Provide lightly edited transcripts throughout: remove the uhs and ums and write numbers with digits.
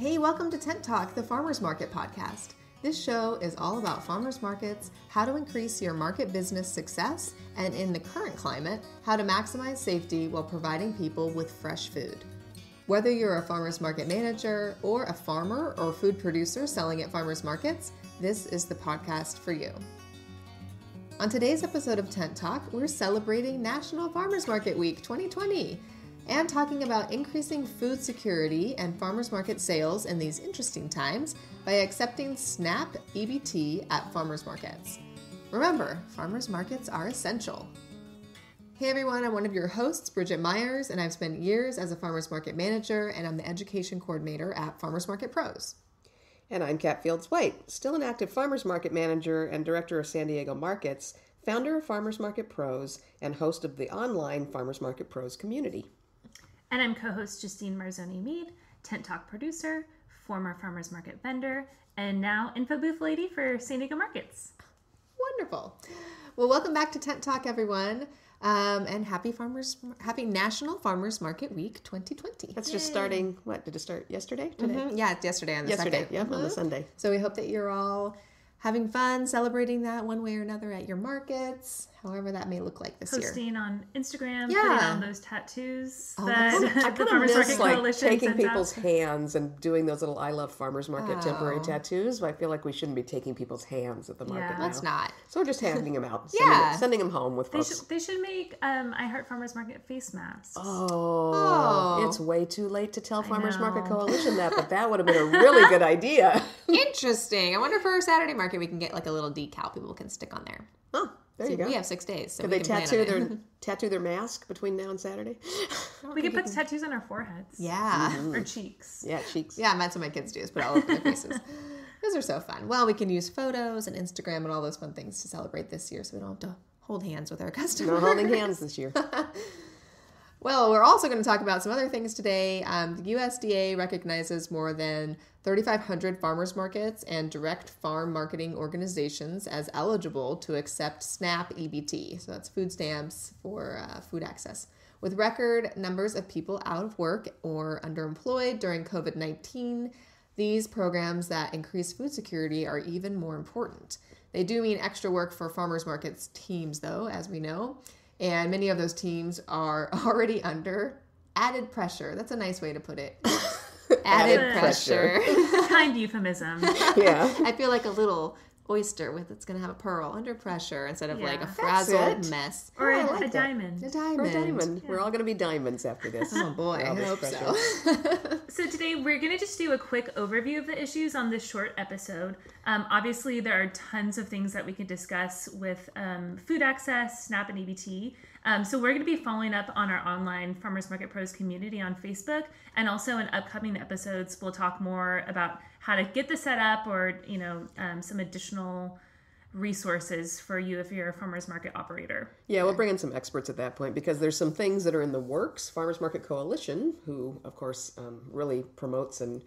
Hey, welcome to Tent Talk, the Farmers Market podcast. This show is all about farmers markets, how to increase your market business success, and in the current climate, how to maximize safety while providing people with fresh food. Whether you're a farmers market manager or a farmer or food producer selling at farmers markets, this is the podcast for you. On today's episode of Tent Talk, we're celebrating National Farmers Market Week 2020 and talking about increasing food security and farmers market sales in these interesting times by accepting SNAP-EBT at farmers markets. Remember, farmers markets are essential. Hey everyone, I'm one of your hosts, Brijet Myers, and I've spent years as a farmers market manager, and I'm the education coordinator at Farmers Market Pros. And I'm Catt White, still an active farmers market manager and director of San Diego Markets, founder of Farmers Market Pros, and host of the online Farmers Market Pros community. And I'm co-host Justine Marzoni-Mead, Tent Talk producer, former farmers market vendor, and now info booth lady for San Diego Markets. Wonderful. Well, welcome back to Tent Talk, everyone, and happy National Farmers Market Week 2020. That's just starting. What did it start yesterday? Today? Mm-hmm. Yeah, it's yesterday on the 2nd. Yep, on the Sunday. So we hope that you're all having fun celebrating that one way or another at your markets, however that may look like this year. Posting on Instagram, putting on those tattoos I that the kind Farmers of miss Market Coalition taking sends people's out. hands and doing those little I Love Farmers Market temporary tattoos. But I feel like we shouldn't be taking people's hands at the market now. Let's not. So we're just handing them out, sending them home with folks. They should make I Heart Farmers Market face masks. Oh, it's way too late to tell Farmers Market Coalition that, but that would have been a really good idea. Interesting. I wonder if for our Saturday market we can get like a little decal people can stick on there. Oh, there you go. We have 6 days. So Could we they can tattoo their mask between now and Saturday? We could put tattoos on our foreheads. Yeah. Or cheeks. Yeah, cheeks. Yeah, that's what my kids do, is put all over their faces. Those are so fun. Well, we can use photos and Instagram and all those fun things to celebrate this year so we don't have to hold hands with our customers. No holding hands this year. Well, we're also going to talk about some other things today. The USDA recognizes more than 3,500 farmers markets and direct farm marketing organizations as eligible to accept SNAP-EBT. So that's food stamps for food access. With record numbers of people out of work or underemployed during COVID-19, these programs that increase food security are even more important. They do mean extra work for farmers markets teams, though, as we know. And many of those teams are already under added pressure. That's a nice way to put it. Added pressure. Kind euphemism. Yeah. I feel like a little oyster it's going to have a pearl under pressure instead of like a frazzled mess. Or I like a that. diamond. A diamond. Or a diamond. Yeah. We're all going to be diamonds after this. Oh boy, I hope so. So today we're going to just do a quick overview of the issues on this short episode. Obviously, there are tons of things that we could discuss with food access, SNAP, and EBT. So we're going to be following up on our online Farmers Market Pros community on Facebook, and also in upcoming episodes, we'll talk more about how to get this set up, or some additional resources for you if you're a farmers market operator. Yeah, we'll bring in some experts at that point because there's some things that are in the works. Farmers Market Coalition, who of course really promotes and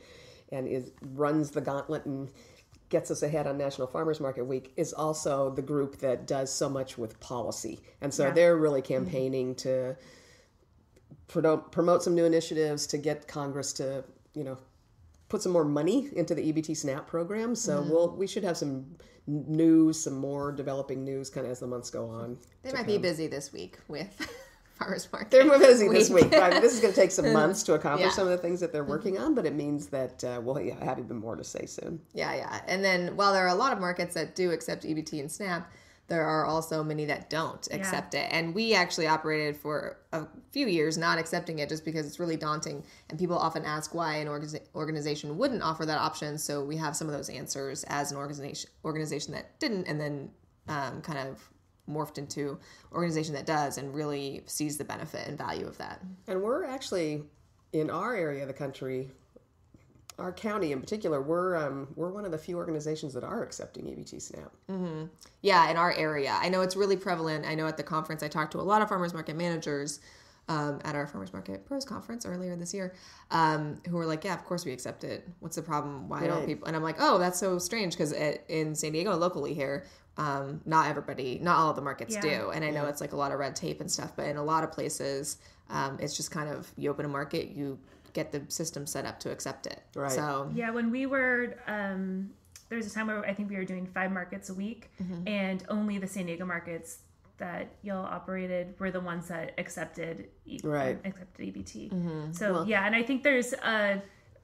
runs the gauntlet and gets us ahead on National Farmers Market Week, is also the group that does so much with policy. And so they're really campaigning to promote some new initiatives to get Congress to, put some more money into the EBT-SNAP program. So we should have some news, some more developing news kind of as the months go on. They might be busy this week with farmers market. They're more busy this week. This is going to take some months to accomplish some of the things that they're working on, but it means that we'll have even more to say soon. Yeah. And then while there are a lot of markets that do accept EBT and SNAP, there are also many that don't accept it. And we actually operated for a few years not accepting it just because it's really daunting. And people often ask why an organization wouldn't offer that option. So we have some of those answers as an organization that didn't, and then kind of morphed into organization that does and really sees the benefit and value of that. And we're actually, in our area of the country, our county in particular, we're one of the few organizations that are accepting EBT-SNAP. Mm-hmm. Yeah, in our area. I know it's really prevalent. I know at the conference I talked to a lot of farmers market managers at our Farmers Market Pros conference earlier this year who were like, yeah, of course we accept it. What's the problem? Why don't people? And I'm like, oh, that's so strange because in San Diego, locally here, not all of the markets do. And I know it's like a lot of red tape and stuff, but in a lot of places, it's just kind of, you open a market, you get the system set up to accept it. Right. So yeah, when we were, there was a time where I think we were doing 5 markets a week, and only the San Diego markets that y'all operated were the ones that accepted EBT. So yeah, and I think there's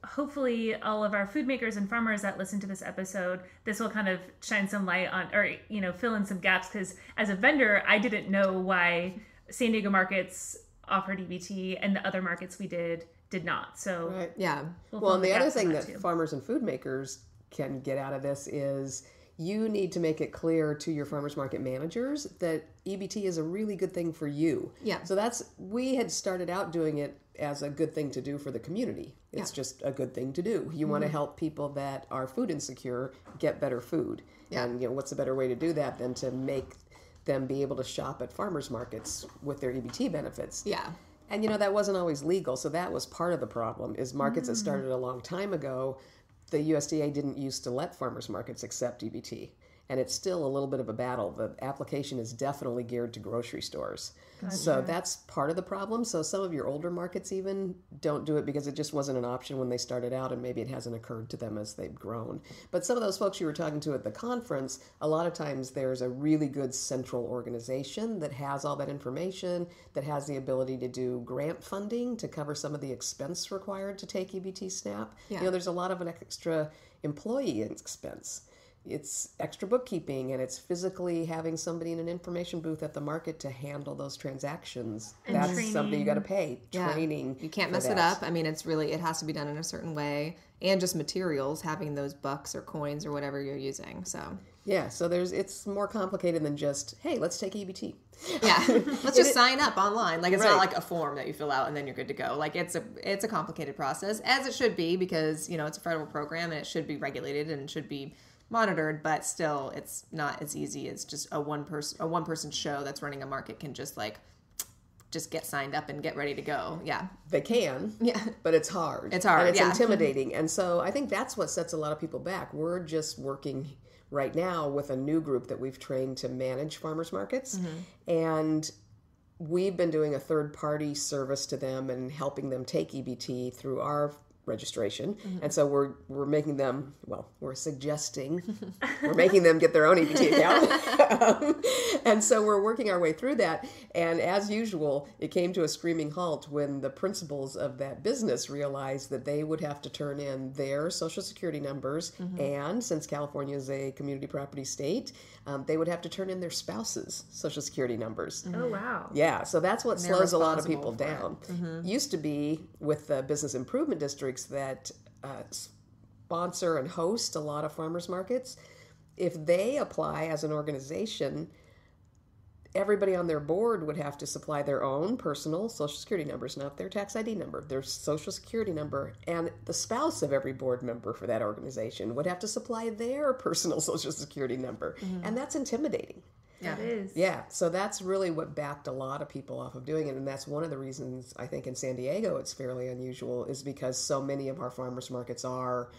hopefully all of our food makers and farmers that listen to this episode, this will kind of shine some light on, or fill in some gaps, because as a vendor, I didn't know why San Diego markets offered EBT and the other markets we did not. So right. yeah. Well, and the other thing that farmers and food makers can get out of this is you need to make it clear to your farmers market managers that EBT is a really good thing for you. Yeah. So we had started out doing it as a good thing to do for the community. It's just a good thing to do. You want to help people that are food insecure get better food. Yeah. And what's a better way to do that than to make them be able to shop at farmers markets with their EBT benefits? Yeah. And that wasn't always legal, so that was part of the problem. Is markets that started a long time ago, the USDA didn't used to let farmers markets accept EBT. And it's still a little bit of a battle. The application is definitely geared to grocery stores. Gotcha. So that's part of the problem. So some of your older markets even don't do it because it just wasn't an option when they started out, and maybe it hasn't occurred to them as they've grown. But some of those folks you were talking to at the conference, a lot of times there's a really good central organization that has all that information, that has the ability to do grant funding to cover some of the expense required to take EBT-SNAP. Yeah. There's a lot of an extra employee expense. It's extra bookkeeping, and it's physically having somebody in an information booth at the market to handle those transactions. And that's training. something you got to pay. Training. You can't mess it up. I mean, it has to be done in a certain way, and just materials, having those bucks or coins or whatever you're using. So yeah, so it's more complicated than just, hey, let's take EBT. Yeah, let's just sign up online. Like, it's not like a form that you fill out and then you're good to go. Like, it's a complicated process, as it should be, because it's a federal program and it should be regulated and it should be monitored, but still it's not as easy as just a one person show that's running a market can just get signed up and get ready to go. Yeah. They can. Yeah. But it's hard. It's hard. And it's intimidating. And so I think that's what sets a lot of people back. We're just working right now with a new group that we've trained to manage farmers markets. And we've been doing a third-party service to them and helping them take EBT through our registration. And so we're making them, we're suggesting we're making them get their own EBT account. And so we're working our way through that. And as usual, it came to a screaming halt when the principals of that business realized that they would have to turn in their Social Security numbers. And since California is a community property state, they would have to turn in their spouse's Social Security numbers. Oh, wow. Yeah, so that's what slows a lot of people down. Used to be with the business improvement districts that sponsor and host a lot of farmers markets. If they apply as an organization, everybody on their board would have to supply their own personal Social Security numbers, not their tax ID number, their Social Security number, and the spouse of every board member for that organization would have to supply their personal Social Security number. And that's intimidating. Yeah, it is. Yeah, so that's really what backed a lot of people off of doing it, and that's one of the reasons I think in San Diego it's fairly unusual, is because so many of our farmers markets are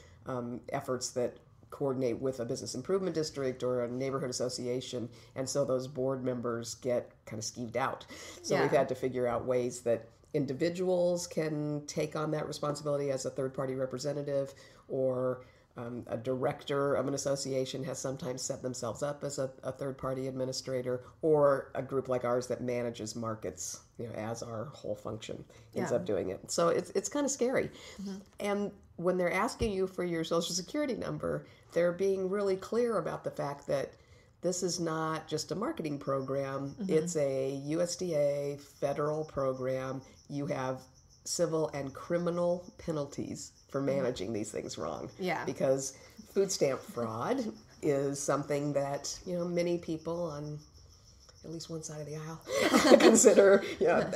efforts that coordinate with a business improvement district or a neighborhood association, and so those board members get kind of skeeved out. So we've had to figure out ways that individuals can take on that responsibility as a third-party representative, or a director of an association has sometimes set themselves up as a third-party administrator, or a group like ours that manages markets, as our whole function ends up doing it. So it's kind of scary. And when they're asking you for your Social Security number, they're being really clear about the fact that this is not just a marketing program. It's a USDA federal program. You have civil and criminal penalties for managing these things wrong. Yeah. Because food stamp fraud is something that, many people on at least one side of the aisle consider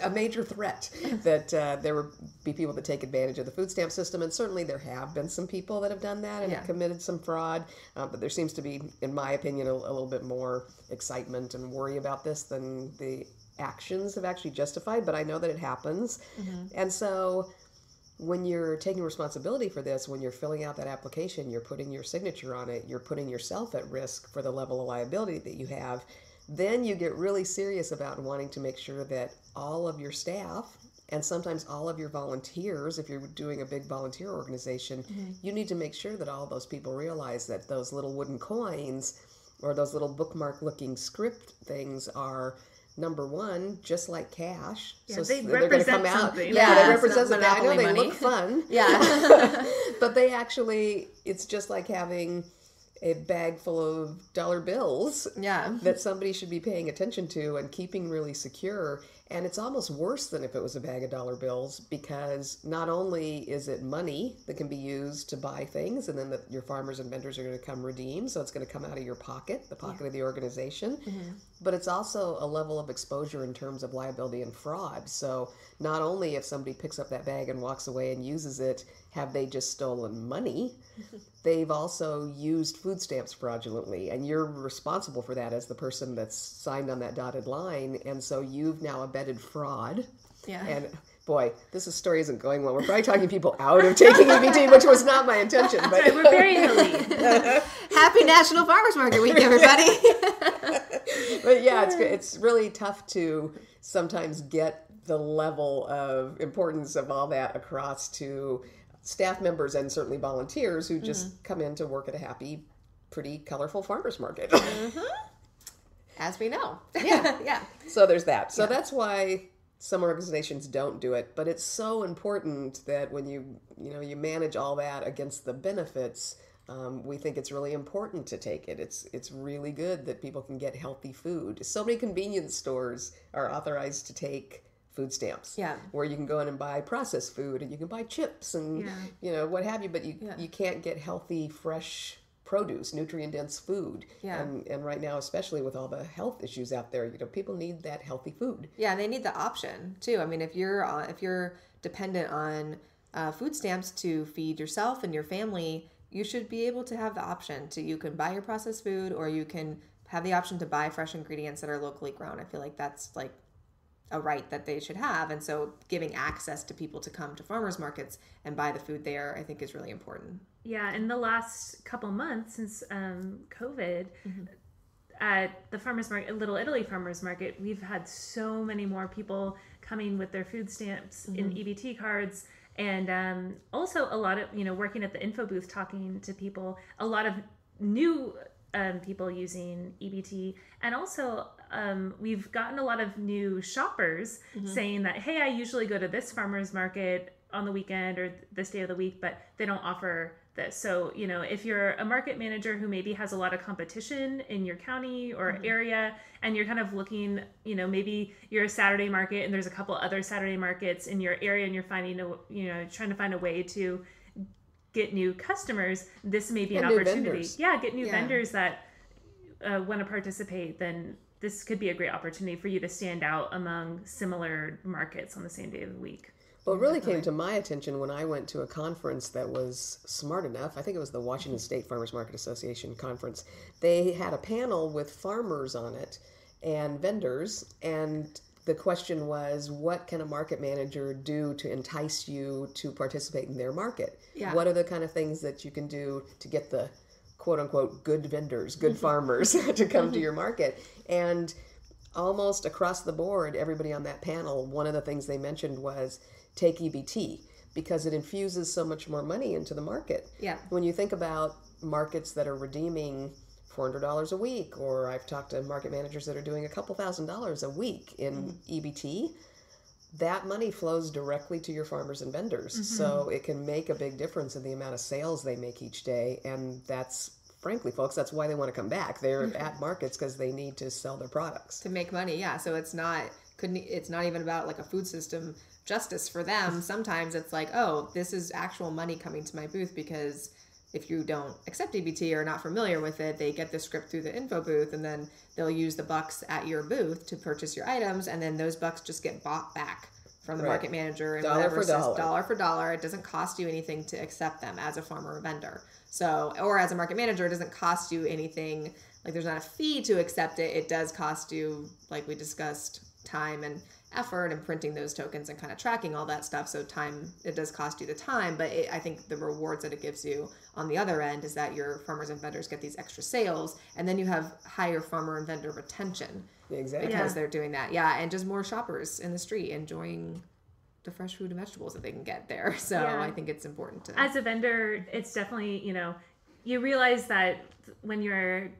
a major threat, that there would be people that take advantage of the food stamp system. And certainly there have been some people that have done that and have committed some fraud. But there seems to be, in my opinion, a little bit more excitement and worry about this than the actions have actually justified. But I know that it happens. And so when you're taking responsibility for this, when you're filling out that application, you're putting your signature on it, you're putting yourself at risk for the level of liability that you have. Then you get really serious about wanting to make sure that all of your staff And sometimes all of your volunteers, if you're doing a big volunteer organization, you need to make sure that all those people realize that those little wooden coins or those little bookmark-looking script things are, number one, just like cash. Yeah, so they they're going to come out. something. Yeah, they it's represent not something. I know monopoly they money. look fun. Yeah. But they actually, it's just like having a bag full of dollar bills Yeah. that somebody should be paying attention to and keeping really secure. And it's almost worse than if it was a bag of dollar bills, because not only is it money that can be used to buy things, and then your farmers and vendors are going to come redeem, so it's going to come out of your pocket, the pocket of the organization, but it's also a level of exposure in terms of liability and fraud. So not only if somebody picks up that bag and walks away and uses it, have they just stolen money, they've also used food stamps fraudulently, and you're responsible for that as the person that's signed on that dotted line, and so you've now abetted fraud. Yeah. And boy, this story isn't going well. We're probably talking people out of taking EBT, which was not my intention. But Sorry, we're very hilly. Happy National Farmers Market Week, everybody. But yeah, it's really tough to sometimes get the level of importance of all that across to staff members and certainly volunteers who just come in to work at a happy, pretty colorful farmers market. As we know. Yeah. Yeah. So there's that. So that's why some organizations don't do it, but it's so important that when you manage all that against the benefits, we think it's really important to take it. It's really good that people can get healthy food. So many convenience stores are authorized to take food stamps. Yeah. Where you can go in and buy processed food, and you can buy chips and what have you, but you can't get healthy, fresh produce, nutrient-dense food. Yeah. And right now, especially with all the health issues out there, people need that healthy food. Yeah, and they need the option too. I mean, if you're dependent on food stamps to feed yourself and your family, you should be able to have the option to, you can buy your processed food, or you can have the option to buy fresh ingredients that are locally grown. I feel like that's like a right that they should have. And so giving access to people to come to farmers markets and buy the food there, I think, is really important. Yeah, in the last couple months since COVID, at the farmers market, Little Italy farmers market, we've had so many more people coming with their food stamps in EBT cards, and also a lot of working at the info booth, talking to people, a lot of new people using EBT, and also we've gotten a lot of new shoppers saying that, hey, I usually go to this farmer's market on the weekend or this day of the week, but they don't offer this. So, if you're a market manager who maybe has a lot of competition in your county or area, and you're kind of looking, maybe you're a Saturday market and there's a couple other Saturday markets in your area, and you're finding, trying to find a way to get new customers, this may be an opportunity. Yeah, get new vendors that want to participate. Then this could be a great opportunity for you to stand out among similar markets on the same day of the week. Well, it really came to my attention when I went to a conference that was smart enough. I think it was the Washington State Farmers Market Association conference. They had a panel with farmers on it and vendors, and the question was, what can a market manager do to entice you to participate in their market? Yeah. What are the kind of things that you can do to get the quote-unquote good vendors, good farmers to come to your market? And almost across the board, everybody on that panel, one of the things they mentioned was take EBT, because it infuses so much more money into the market. Yeah. When you think about markets that are redeeming $400 a week, or I've talked to market managers that are doing a couple $1,000s a week in EBT, that money flows directly to your farmers and vendors. So it can make a big difference in the amount of sales they make each day. And that's, frankly, folks, that's why they want to come back. They're at markets because they need to sell their products. To make money, yeah. So it's not even about like a food system justice for them. Sometimes it's like, oh, this is actual money coming to my booth, because if you don't accept EBT or are not familiar with it, they get the script through the info booth, and then they'll use the bucks at your booth to purchase your items, and then those bucks just get bought back from the market manager, and dollar for dollar. It doesn't cost you anything to accept them as a farmer or vendor. So, or as a market manager, it doesn't cost you anything. Like, there's not a fee to accept it. It does cost you, like we discussed, time and effort and printing those tokens and kind of tracking all that stuff. So time, it does cost you the time, but I think the rewards that it gives you on the other end is that your farmers and vendors get these extra sales, and then you have higher farmer and vendor retention. Exactly. Because they're doing that. Yeah. And just more shoppers in the street enjoying the fresh fruit and vegetables that they can get there. So I think it's important to... As a vendor, it's definitely, you realize that when you're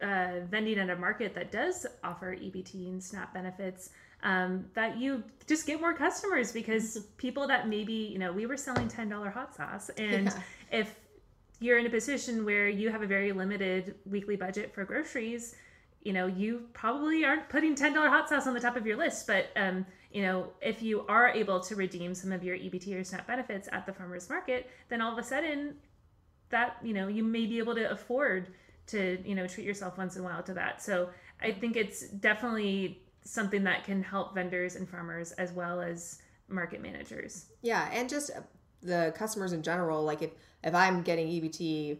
vending at a market that does offer EBT and SNAP benefits, that you just get more customers because people that maybe, we were selling $10 hot sauce. And if you're in a position where you have a very limited weekly budget for groceries, you probably aren't putting $10 hot sauce on the top of your list. But, if you are able to redeem some of your EBT or SNAP benefits at the farmer's market, then all of a sudden that, you may be able to afford to, treat yourself once in a while to that. So I think it's definitely something that can help vendors and farmers as well as market managers. Yeah, and just the customers in general, like if I'm getting EBT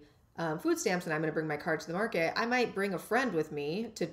food stamps and I'm going to bring my card to the market, I might bring a friend with me to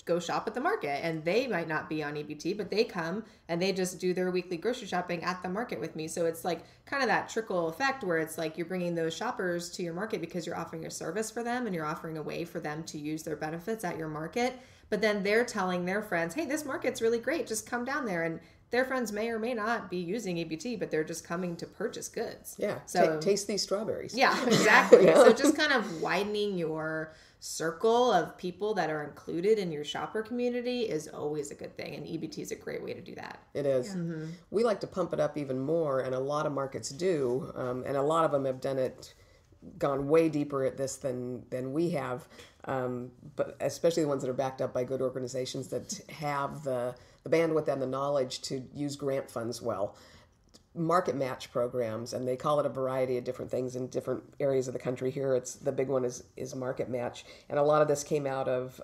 go shop at the market, and they might not be on EBT, but they come and they just do their weekly grocery shopping at the market with me. So it's like kind of that trickle effect where it's like you're bringing those shoppers to your market because you're offering a service for them and you're offering a way for them to use their benefits at your market. But then they're telling their friends, hey, this market's really great, just come down there. And their friends may or may not be using EBT, but they're just coming to purchase goods. Yeah, so taste these strawberries. Yeah, exactly. So just kind of widening your circle of people that are included in your shopper community is always a good thing. And EBT is a great way to do that. It is. Yeah. Mm-hmm. We like to pump it up even more, and a lot of markets do. And a lot of them have gone way deeper at this than we have. But especially the ones that are backed up by good organizations that have the bandwidth and the knowledge to use grant funds well. Market match programs, and they call it a variety of different things in different areas of the country. Here, the big one is market match, and a lot of this came out of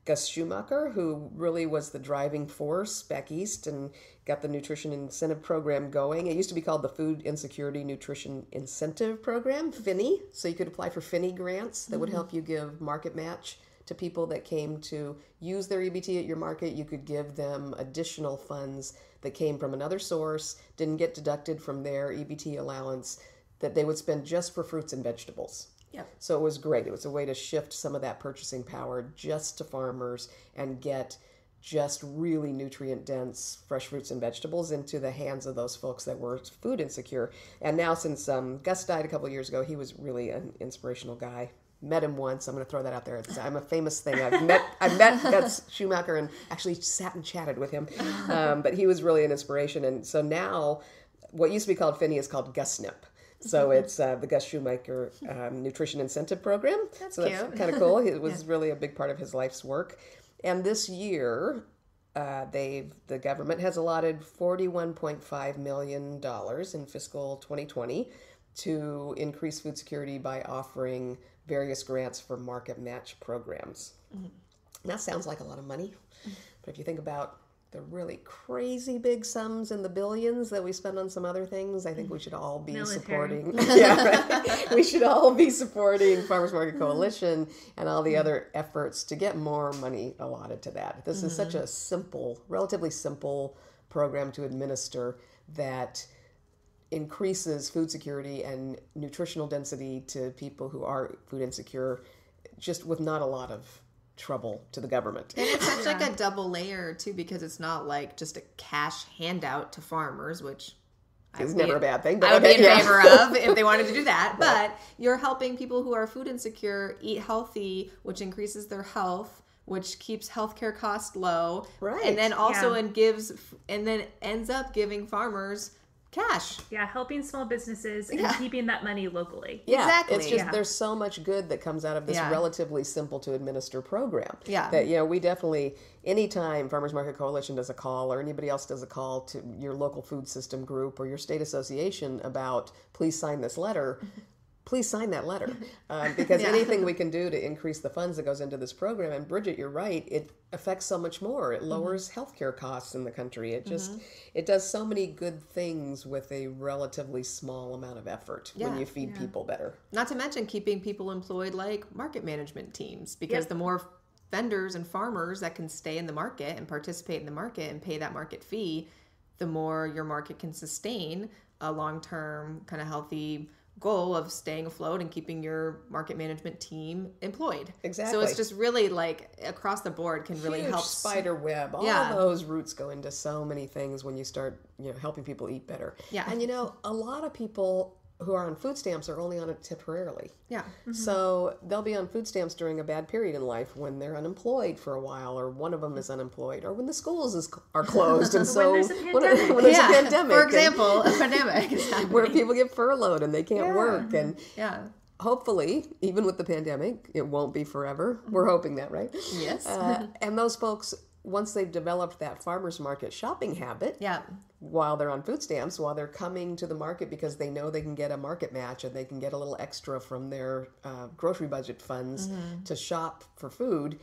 Gus Shoemaker, who really was the driving force back east and got the nutrition incentive program going. It used to be called the Food Insecurity Nutrition Incentive Program, FINI. So you could apply for FINI grants that would help you give market match to people that came to use their EBT at your market. You could give them additional funds that came from another source, didn't get deducted from their EBT allowance, that they would spend just for fruits and vegetables. Yeah. So it was great. It was a way to shift some of that purchasing power just to farmers and get just really nutrient-dense fresh fruits and vegetables into the hands of those folks that were food insecure. And now since Gus died a couple of years ago, he was really an inspirational guy. Met him once. I'm going to throw that out there. I'm a famous thing. I've met Gus Shoemaker and actually sat and chatted with him. But he was really an inspiration. And so now what used to be called FINI is called GusSNP. So it's the Gus Shoemaker Nutrition Incentive Program. That's cute. That's kind of cool. It was really a big part of his life's work. And this year, the government has allotted $41.5 million in fiscal 2020 to increase food security by offering various grants for market match programs. Mm-hmm. That sounds like a lot of money, but if you think about the really crazy big sums in the billions that we spend on some other things, I think we should all be supporting. We should all be supporting Farmers Market Coalition and all the other efforts to get more money allotted to that. This is such a relatively simple program to administer that increases food security and nutritional density to people who are food insecure, just with not a lot of trouble to the government. And it's such like a double layer too, because it's not like just a cash handout to farmers, which is never a bad thing. But I would be in favor of if they wanted to do that. But you're helping people who are food insecure eat healthy, which increases their health, which keeps healthcare costs low, right? And then also and then ends up giving farmers cash. Yeah, helping small businesses and keeping that money locally. Yeah, exactly. It's just there's so much good that comes out of this relatively simple to administer program. Yeah. That, we definitely, anytime Farmers Market Coalition does a call or anybody else does a call to your local food system group or your state association about please sign this letter, please sign that letter. Because anything we can do to increase the funds that goes into this program, and Brijet, you're right, it affects so much more. It lowers healthcare costs in the country. It just, it does so many good things with a relatively small amount of effort when you feed people better. Not to mention keeping people employed like market management teams, because the more vendors and farmers that can stay in the market and participate in the market and pay that market fee, the more your market can sustain a long-term kind of healthy goal of staying afloat and keeping your market management team employed. Exactly. So it's just really like across the board can really help. Spider web. All those roots go into so many things when you start, helping people eat better. Yeah. And a lot of people who are on food stamps are only on it temporarily. Yeah. Mm-hmm. So they'll be on food stamps during a bad period in life when they're unemployed for a while, or one of them is unemployed, or when the schools are closed. And so when there's a pandemic. For example, a pandemic. Where people get furloughed and they can't work. And hopefully, even with the pandemic, it won't be forever. We're hoping that, right? Yes. And those folks, once they've developed that farmer's market shopping habit, while they're on food stamps, while they're coming to the market because they know they can get a market match and they can get a little extra from their grocery budget funds to shop for food,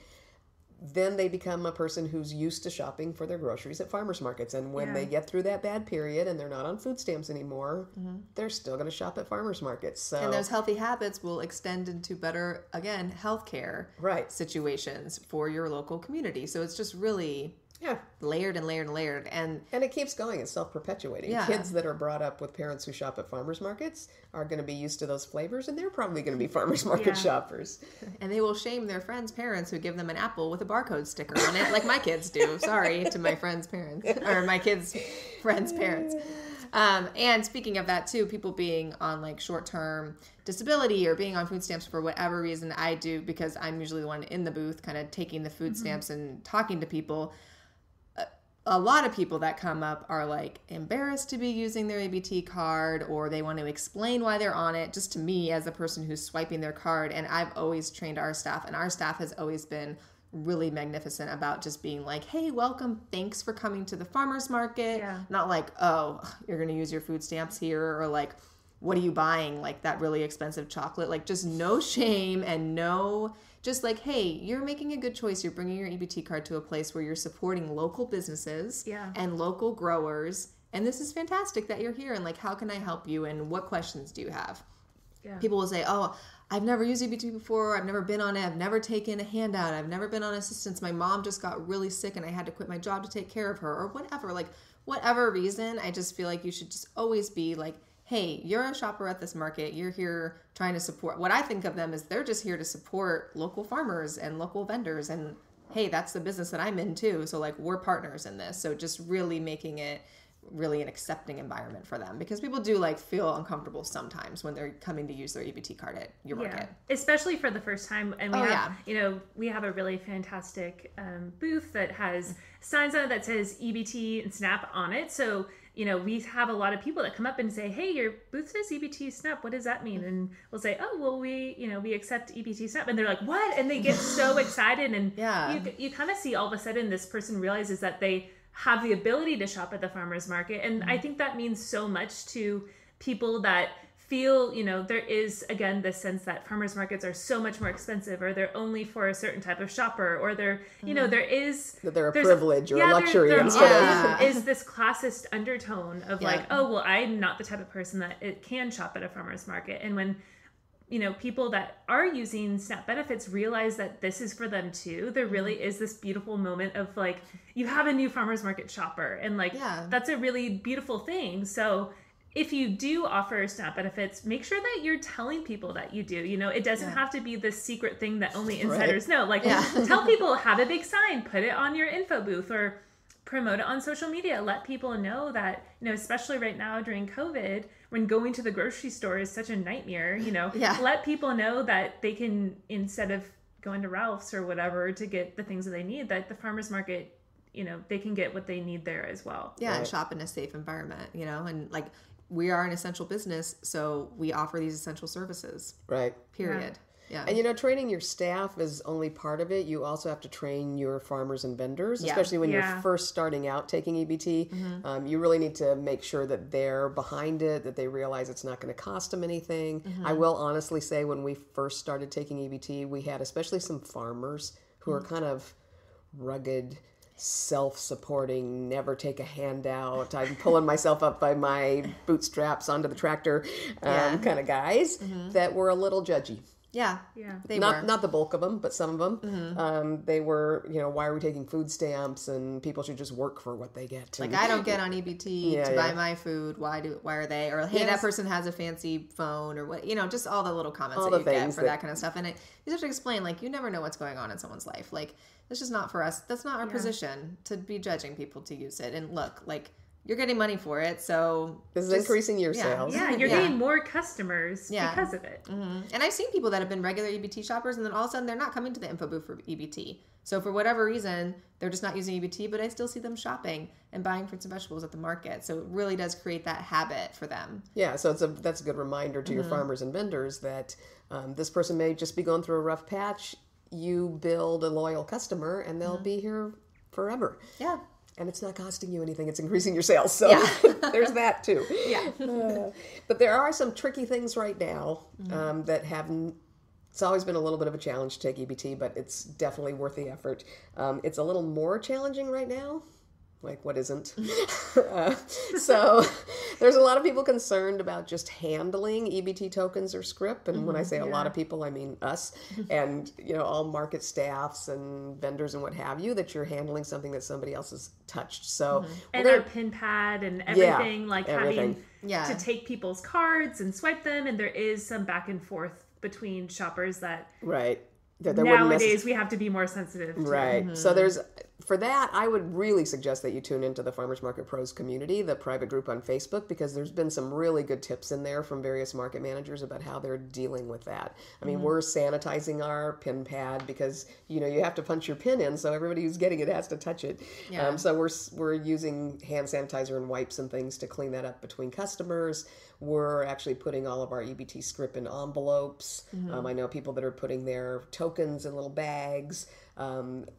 then they become a person who's used to shopping for their groceries at farmers markets. And when they get through that bad period and they're not on food stamps anymore, they're still going to shop at farmers markets. So, and those healthy habits will extend into better, again, healthcare situations for your local community. So it's just really layered and layered and layered. And it keeps going. It's self-perpetuating. Yeah. Kids that are brought up with parents who shop at farmers markets are going to be used to those flavors, and they're probably going to be farmers market shoppers. And they will shame their friends' parents who give them an apple with a barcode sticker on it, like my kids do. Sorry to my friends' parents, or my kids' friends' parents. And speaking of that too, people being on like short-term disability or being on food stamps for whatever reason, I do, because I'm usually the one in the booth kind of taking the food stamps and talking to people. A lot of people that come up are like embarrassed to be using their EBT card, or they want to explain why they're on it, just to me as a person who's swiping their card. And I've always trained our staff, and our staff has always been really magnificent about just being like, hey, welcome, thanks for coming to the farmer's market. Not like, oh, you're going to use your food stamps here, or like, what are you buying? Like that really expensive chocolate. Like just no shame and just like, hey, you're making a good choice. You're bringing your EBT card to a place where you're supporting local businesses and local growers. And this is fantastic that you're here. And like, how can I help you? And what questions do you have? People will say, oh, I've never used EBT before. I've never been on it. I've never taken a handout. I've never been on assistance. My mom just got really sick and I had to quit my job to take care of her, or whatever. Like whatever reason, I just feel like you should just always be like, hey, you're a shopper at this market. You're here trying to support. What I think of them is they're just here to support local farmers and local vendors. And hey, that's the business that I'm in too. So like we're partners in this. So just really making it really an accepting environment for them, because people do like feel uncomfortable sometimes when they're coming to use their EBT card at your market. Especially for the first time. And we have a really fantastic booth that has signs on it that says EBT and SNAP on it. So we have a lot of people that come up and say, hey, your booth says EBT-SNAP. What does that mean? And we'll say, oh, well, we accept EBT-SNAP. And they're like, what? And they get so excited. And you kind of see all of a sudden this person realizes that they have the ability to shop at the farmer's market. And I think that means so much to people that feel, there is, again, this sense that farmers markets are so much more expensive, or they're only for a certain type of shopper, or they're, there is... That they're a privilege or a luxury instead of... is this classist undertone of like, oh, well, I'm not the type of person that it can shop at a farmer's market. And when, people that are using SNAP benefits realize that this is for them too, there really is this beautiful moment of like, you have a new farmer's market shopper. And like, that's a really beautiful thing. So if you do offer SNAP benefits, make sure that you're telling people that you do. It doesn't have to be this secret thing that only insiders know. Like, tell people, have a big sign, put it on your info booth, or promote it on social media. Let people know that, especially right now during COVID, when going to the grocery store is such a nightmare, let people know that they can, instead of going to Ralph's or whatever to get the things that they need, that the farmer's market, they can get what they need there as well. And shop in a safe environment, and like, we are an essential business, so we offer these essential services. Right. Period. Yeah. And training your staff is only part of it. You also have to train your farmers and vendors, especially when you're first starting out taking EBT. You really need to make sure that they're behind it, that they realize it's not going to cost them anything. I will honestly say, when we first started taking EBT, we had especially some farmers who are kind of rugged, self-supporting, never take a handout, I'm pulling myself up by my bootstraps onto the tractor kind of guys that were a little judgy. Yeah, they not were. not the bulk of them, but some of them. They were, why are we taking food stamps, and people should just work for what they get. Like, I don't get on EBT to buy my food. Why are they? Or, hey, that person has a fancy phone, or what? Just all the little comments that you get for that kind of stuff. And you have to explain, like, you never know what's going on in someone's life. Like, this is not for us. That's not our position to be judging people to use it. And look, like, you're getting money for it, so this is increasing your sales. Yeah, you're getting more customers because of it. Mm-hmm. And I've seen people that have been regular EBT shoppers, and then all of a sudden they're not coming to the info booth for EBT. So for whatever reason, they're just not using EBT, but I still see them shopping and buying fruits and vegetables at the market. So it really does create that habit for them. Yeah, so that's a good reminder to your farmers and vendors that this person may just be going through a rough patch. You build a loyal customer, and they'll be here forever. Yeah. And it's not costing you anything. It's increasing your sales. So there's that too. Yeah. But there are some tricky things right now that haven't. It's always been a little bit of a challenge to take EBT, but it's definitely worth the effort. It's a little more challenging right now. Like, what isn't? So there's a lot of people concerned about just handling EBT tokens or script. And when I say a lot of people, I mean us and, all market staffs and vendors and what have you, that you're handling something that somebody else has touched. So and our pin pad and everything, having to take people's cards and swipe them. And there is some back and forth between shoppers that nowadays we have to be more sensitive to. Right. So for that, I would really suggest that you tune into the Farmers Market Pros community, the private group on Facebook, because there's been some really good tips in there from various market managers about how they're dealing with that. I mean, we're sanitizing our pin pad because, you have to punch your pin in, so everybody who's getting it has to touch it. Yeah. So we're using hand sanitizer and wipes and things to clean that up between customers. We're actually putting all of our EBT script in envelopes. I know people that are putting their tokens in little bags.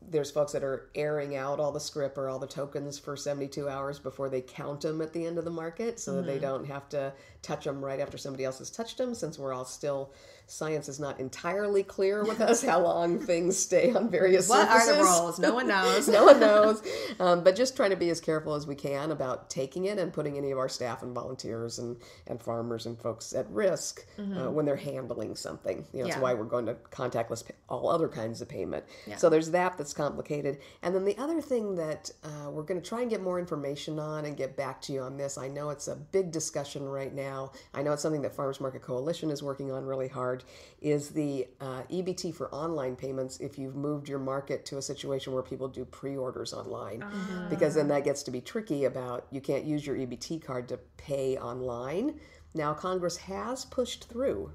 There's folks that are airing out all the script or all the tokens for 72 hours before they count them at the end of the market so that they don't have to touch them right after somebody else has touched them, since we're all still, science is not entirely clear with us how long things stay on various surfaces. What are the rules? No one knows. No one knows. But just trying to be as careful as we can about taking it and putting any of our staff and volunteers and farmers and folks at risk when they're handling something. That's why we're going to contactless all other kinds of payment. Yeah. So there's that's complicated. And then the other thing that we're going to try and get more information on and get back to you on this. I know it's a big discussion right now. I know it's something that Farmers Market Coalition is working on really hard, is the EBT for online payments if you've moved your market to a situation where people do pre-orders online. Because then that gets to be tricky about you can't use your EBT card to pay online. Now, Congress has pushed through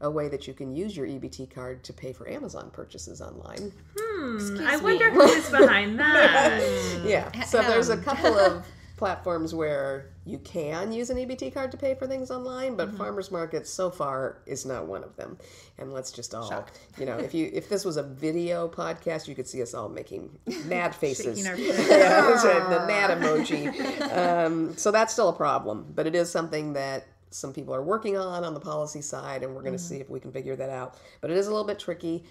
a way that you can use your EBT card to pay for Amazon purchases online. I wonder who is behind that. Yeah, so there's a couple of platforms where you can use an EBT card to pay for things online, but farmers markets so far is not one of them. And let's just all, if this was a video podcast, you could see us all making mad faces. Shaking our yeah, that's right, the mad emoji. So that's still a problem, but it is something that some people are working on the policy side, and we're going to see if we can figure that out. But it is a little bit tricky.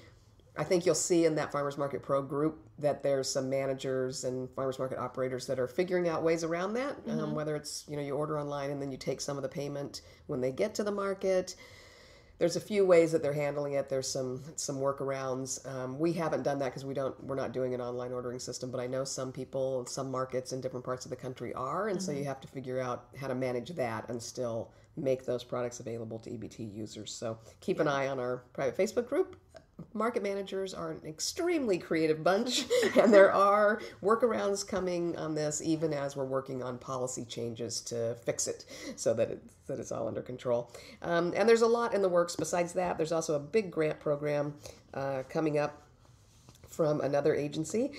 I think you'll see in that Farmers Market Pro group that there's some managers and farmers market operators that are figuring out ways around that, whether it's, you order online and then you take some of the payment when they get to the market. There's a few ways that they're handling it. There's some workarounds. We haven't done that because we're not doing an online ordering system, but I know some people, some markets in different parts of the country are, and so you have to figure out how to manage that and still make those products available to EBT users. So keep an eye on our private Facebook group. Market managers are an extremely creative bunch, and there are workarounds coming on this, even as we're working on policy changes to fix it so that it's all under control. And there's a lot in the works. Besides that, there's also a big grant program coming up from another agency.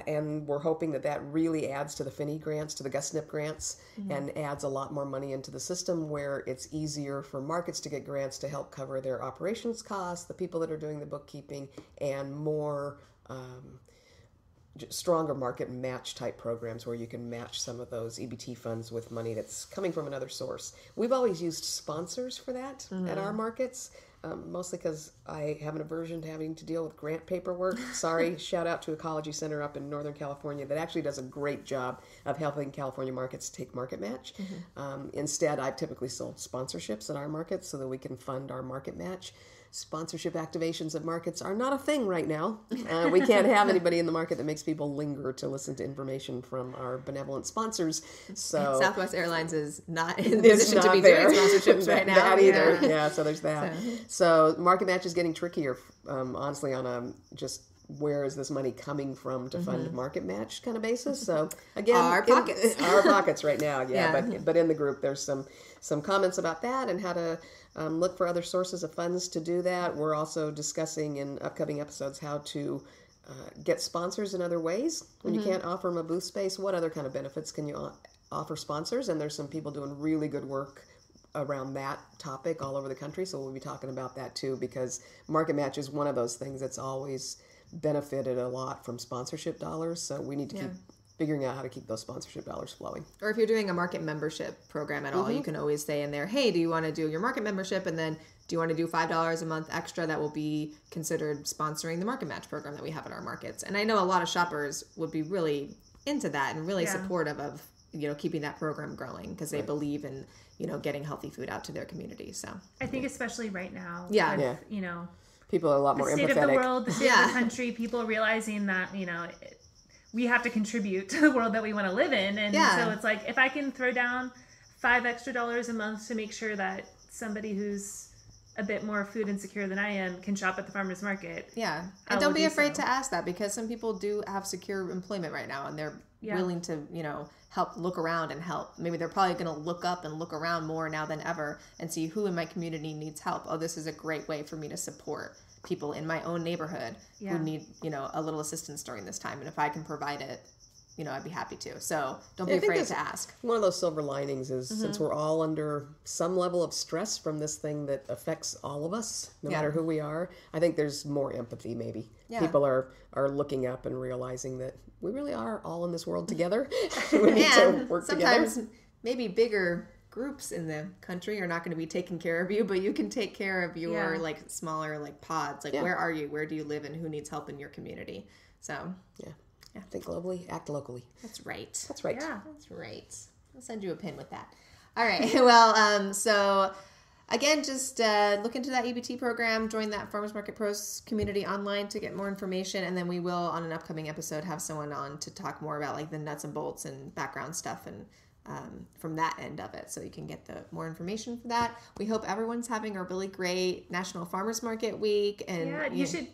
And we're hoping that really adds to the FINI grants, to the GusSNP grants, and adds a lot more money into the system where it's easier for markets to get grants to help cover their operations costs, the people that are doing the bookkeeping, and more stronger market match type programs where you can match some of those EBT funds with money that's coming from another source. We've always used sponsors for that at our markets. mostly because I have an aversion to having to deal with grant paperwork. Sorry, shout out to Ecology Center up in Northern California that actually does a great job of helping California markets take market match. Instead, I've typically sold sponsorships at our markets so that we can fund our market match. Sponsorship activations at markets are not a thing right now. We can't have anybody in the market that makes people linger to listen to information from our benevolent sponsors. So Southwest Airlines is not in a position to be doing sponsorships right now. That either. Yeah, so there's that. So market match is getting trickier, honestly, on a just where is this money coming from to fund market match kind of basis. So again, our pockets. Our pockets right now. Yeah. But in the group, there's some comments about that and how to look for other sources of funds to do that. We're also discussing in upcoming episodes how to get sponsors in other ways. When you can't offer them a booth space, what other kind of benefits can you offer sponsors? And there's some people doing really good work around that topic all over the country. So we'll be talking about that too, because market match is one of those things that's always benefited a lot from sponsorship dollars. So we need to keep figuring out how to keep those sponsorship dollars flowing. Or if you're doing a market membership program at all, you can always say in there, hey, do you want to do your market membership? And then do you want to do $5 a month extra that will be considered sponsoring the market match program that we have at our markets? And I know a lot of shoppers would be really into that and really supportive of, keeping that program growing because they believe in, getting healthy food out to their community. So I think especially right now, with, people are a lot more empathetic. The state of the world, the state of the country, people realizing that, we have to contribute to the world that we want to live in. And so it's like, if I can throw down $5 extra a month to make sure that somebody who's a bit more food insecure than I am can shop at the farmer's market. Yeah. And don't be afraid to ask that, because some people do have secure employment right now and they're willing to, help look around and help. Maybe they're probably going to look up and look around more now than ever and see who in my community needs help. Oh, this is a great way for me to support people in my own neighborhood who need, a little assistance during this time. And if I can provide it, I'd be happy to. So don't be afraid to ask. One of those silver linings is since we're all under some level of stress from this thing that affects all of us, no matter who we are, I think there's more empathy maybe. Yeah. People are looking up and realizing that we really are all in this world together. We need to work together. Sometimes maybe bigger groups in the country are not going to be taking care of you, but you can take care of your smaller pods. Where are you? Where do you live? And who needs help in your community? So think globally, act locally. That's right. That's right. Yeah, that's right. I'll send you a pin with that. All right. Well, so again, just look into that EBT program, join that Farmers Market Pros community online to get more information. And then we will, on an upcoming episode, have someone on to talk more about the nuts and bolts and background stuff and from that end of it, so you can get the more information for that. We hope everyone's having a really great National Farmers Market Week, and you should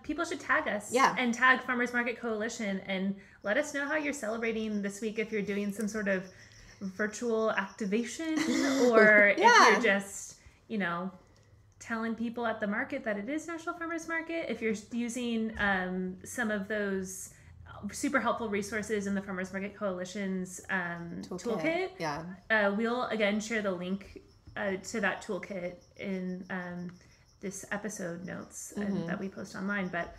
people should tag us and tag Farmers Market Coalition and let us know how you're celebrating this week, if you're doing some sort of virtual activation or if you're just telling people at the market that it is National Farmers Market, if you're using some of those super helpful resources in the Farmers Market Coalition's toolkit. We'll again share the link to that toolkit in this episode notes that we post online. But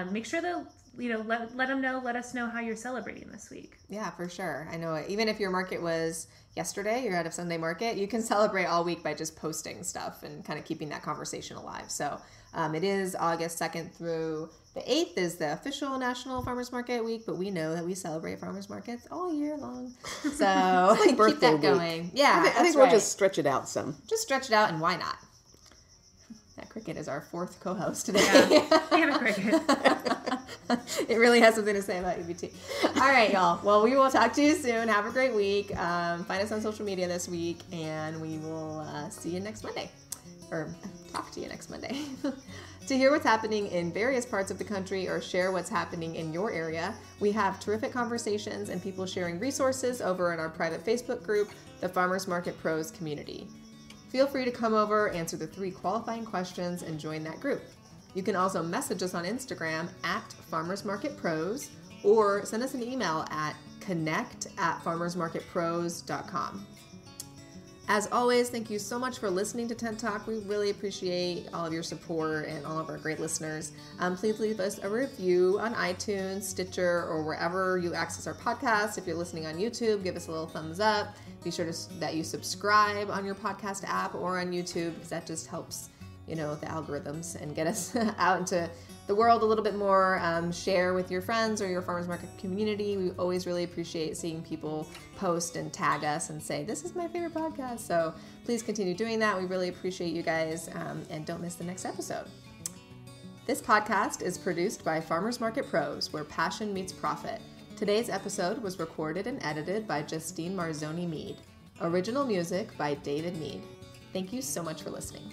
make sure that let us know how you're celebrating this week. Yeah, for sure. I know even if your market was yesterday, you're at a Sunday market, you can celebrate all week by just posting stuff and kind of keeping that conversation alive. So it is August 2nd through the 8th is the official National Farmers Market Week, but we know that we celebrate farmers markets all year long. So keep that going. Yeah, I think we'll just stretch it out some. Just stretch it out, and why not? That cricket is our fourth co-host today. Yeah, we have a cricket. It really has something to say about EBT. All right, y'all. Well, we will talk to you soon. Have a great week. Find us on social media this week, and we will see you next Monday. Or talk to you next Monday. To hear what's happening in various parts of the country or share what's happening in your area, we have terrific conversations and people sharing resources over in our private Facebook group, the Farmers Market Pros Community. Feel free to come over, answer the 3 qualifying questions, and join that group. You can also message us on Instagram at Farmers Market Pros or send us an email at connect@farmersmarketpros.com. As always, thank you so much for listening to Tent Talk. We really appreciate all of your support and all of our great listeners. Please leave us a review on iTunes, Stitcher, or wherever you access our podcast. If you're listening on YouTube, give us a little thumbs up. Be sure that you subscribe on your podcast app or on YouTube, because that just helps the algorithms and get us out into the world a little bit more. Share with your friends or your farmers market community. We always really appreciate seeing people post and tag us and say, this is my favorite podcast. So please continue doing that. We really appreciate you guys, and don't miss the next episode. This podcast is produced by Farmers Market Pros, where passion meets profit. Today's episode was recorded and edited by Justine Marzoni Mead. Original music by David Mead. Thank you so much for listening.